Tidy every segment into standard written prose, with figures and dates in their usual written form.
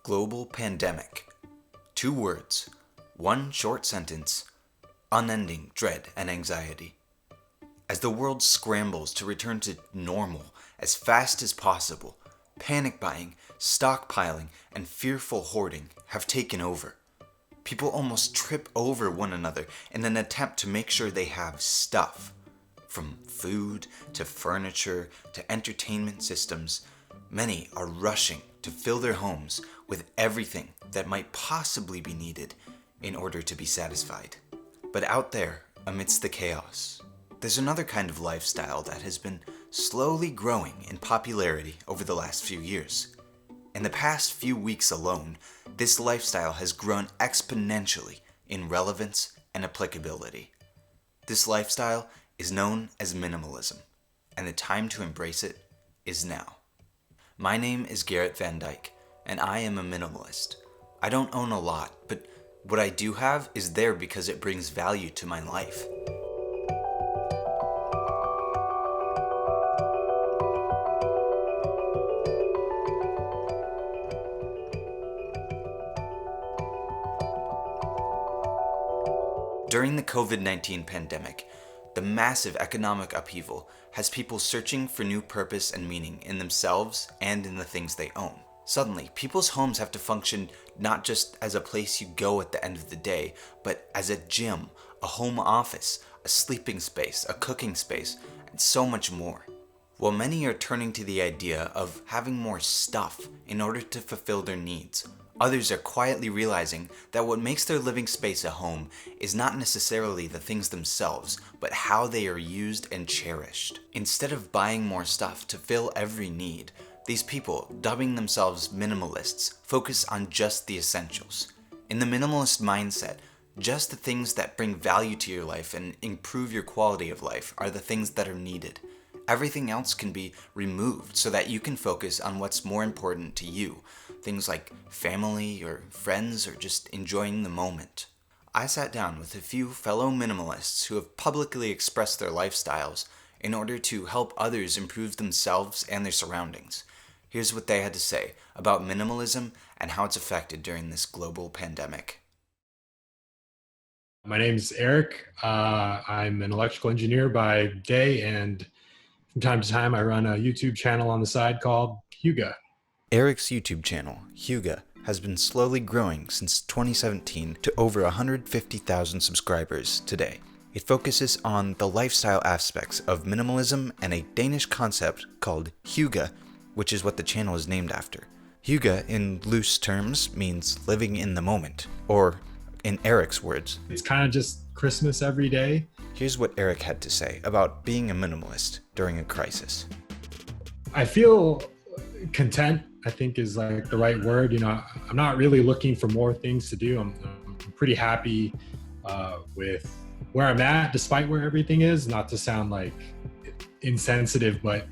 Global pandemic. 2 words, 1 short sentence, unending dread and anxiety. As the world scrambles to return to normal as fast as possible, panic buying, stockpiling, and fearful hoarding have taken over. People almost trip over one another in an attempt to make sure they have stuff. From food to furniture to entertainment systems, many are rushing to fill their homes with everything that might possibly be needed in order to be satisfied. But out there, amidst the chaos, there's another kind of lifestyle that has been slowly growing in popularity over the last few years. In the past few weeks alone, this lifestyle has grown exponentially in relevance and applicability. This lifestyle is known as minimalism, and the time to embrace it is now. My name is Garrett Van Dyke, and I am a minimalist. I don't own a lot, but what I do have is there because it brings value to my life. During the COVID-19 pandemic, the massive economic upheaval has people searching for new purpose and meaning in themselves and in the things they own. Suddenly, people's homes have to function not just as a place you go at the end of the day, but as a gym, a home office, a sleeping space, a cooking space, and so much more. While many are turning to the idea of having more stuff in order to fulfill their needs, others are quietly realizing that what makes their living space a home is not necessarily the things themselves, but how they are used and cherished. Instead of buying more stuff to fill every need, these people, dubbing themselves minimalists, focus on just the essentials. In the minimalist mindset, just the things that bring value to your life and improve your quality of life are the things that are needed. Everything else can be removed so that you can focus on what's more important to you. Things like family or friends or just enjoying the moment. I sat down with a few fellow minimalists who have publicly expressed their lifestyles in order to help others improve themselves and their surroundings. Here's what they had to say about minimalism and how it's affected during this global pandemic. My name is Eric. I'm an electrical engineer by day, and from time to time I run a YouTube channel on the side called Huga. Eric's YouTube channel, Huga, has been slowly growing since 2017 to over 150,000 subscribers today. It focuses on the lifestyle aspects of minimalism and a Danish concept called Hygge, which is what the channel is named after. Hygge, in loose terms, means living in the moment, or in Eric's words, it's kind of just Christmas every day. Here's what Eric had to say about being a minimalist during a crisis. I feel content, I think, is like the right word. I'm not really looking for more things to do. I'm pretty happy with where I'm at, despite where everything is. Not to sound like insensitive, but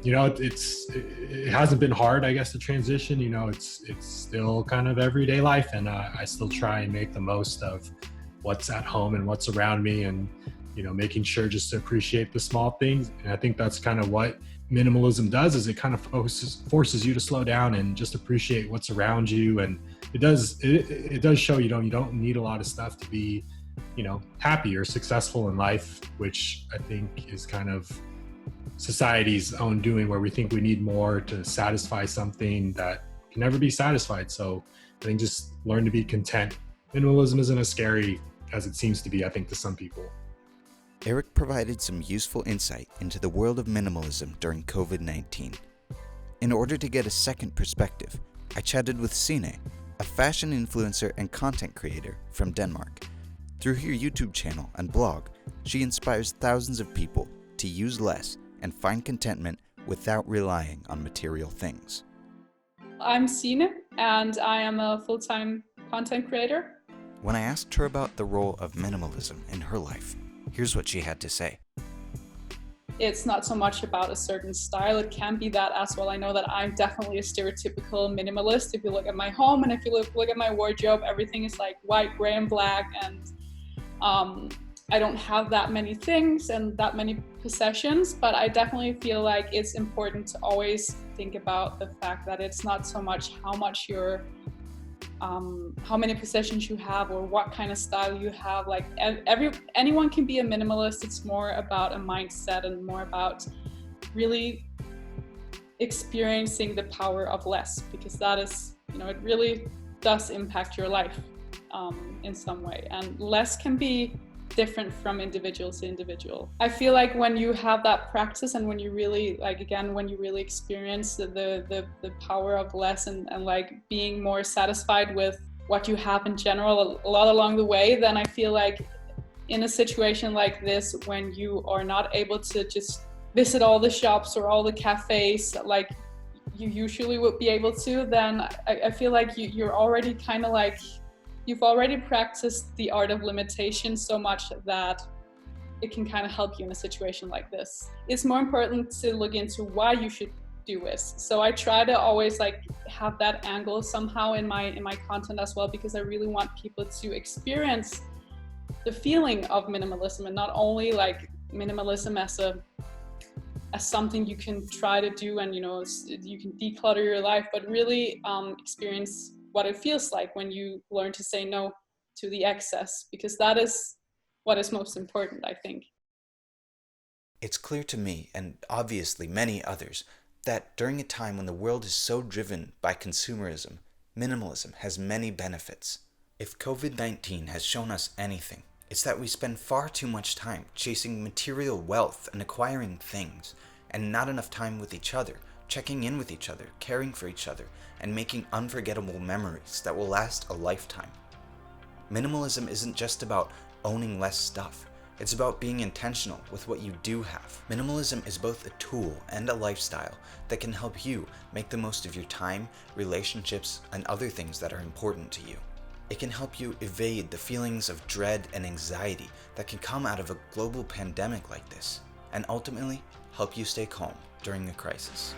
it hasn't been hard, I guess, to transition. It's still kind of everyday life, and I still try and make the most of what's at home and what's around me, and making sure just to appreciate the small things. And I think that's kind of what minimalism does, is it kind of forces you to slow down and just appreciate what's around you. And it does show you don't need a lot of stuff to be happy or successful in life, which I think is kind of society's own doing, where we think we need more to satisfy something that can never be satisfied. So I think just learn to be content. Minimalism isn't as scary as it seems to be, I think, to some people. Eric provided some useful insight into the world of minimalism during COVID-19. In order to get a second perspective, I chatted with Signe, a fashion influencer and content creator from Denmark. Through her YouTube channel and blog, she inspires thousands of people to use less and find contentment without relying on material things. I'm Signe, and I am a full-time content creator. When I asked her about the role of minimalism in her life, here's what she had to say. It's not so much about a certain style. It can be that as well. I know that I'm definitely a stereotypical minimalist. If you look at my home and if you look at my wardrobe, everything is like white, gray, and black. And I don't have that many things and that many possessions, but I definitely feel like it's important to always think about the fact that it's not so much how many possessions you have or what kind of style you have. Like anyone can be a minimalist. It's more about a mindset and more about really experiencing the power of less, because that is, it really does impact your life in some way, and less can be different from individual to individual. I feel like when you have that practice and when you really when you really experience the power of less and like being more satisfied with what you have in general a lot along the way, then I feel like in a situation like this, when you are not able to just visit all the shops or all the cafes like you usually would be able to, then I feel like you're already kind of like, you've already practiced the art of limitation so much that it can kind of help you in a situation like this. It's more important to look into why you should do this. So I try to always like have that angle somehow in my content as well, because I really want people to experience the feeling of minimalism, and not only like minimalism as something you can try to do and you can declutter your life, but really experience what it feels like when you learn to say no to the excess, because that is what is most important, I think. It's clear to me, and obviously many others, that during a time when the world is so driven by consumerism, minimalism has many benefits. If COVID-19 has shown us anything, it's that we spend far too much time chasing material wealth and acquiring things, and not enough time with each other, checking in with each other, caring for each other, and making unforgettable memories that will last a lifetime. Minimalism isn't just about owning less stuff. It's about being intentional with what you do have. Minimalism is both a tool and a lifestyle that can help you make the most of your time, relationships, and other things that are important to you. It can help you evade the feelings of dread and anxiety that can come out of a global pandemic like this, and ultimately help you stay calm during a crisis.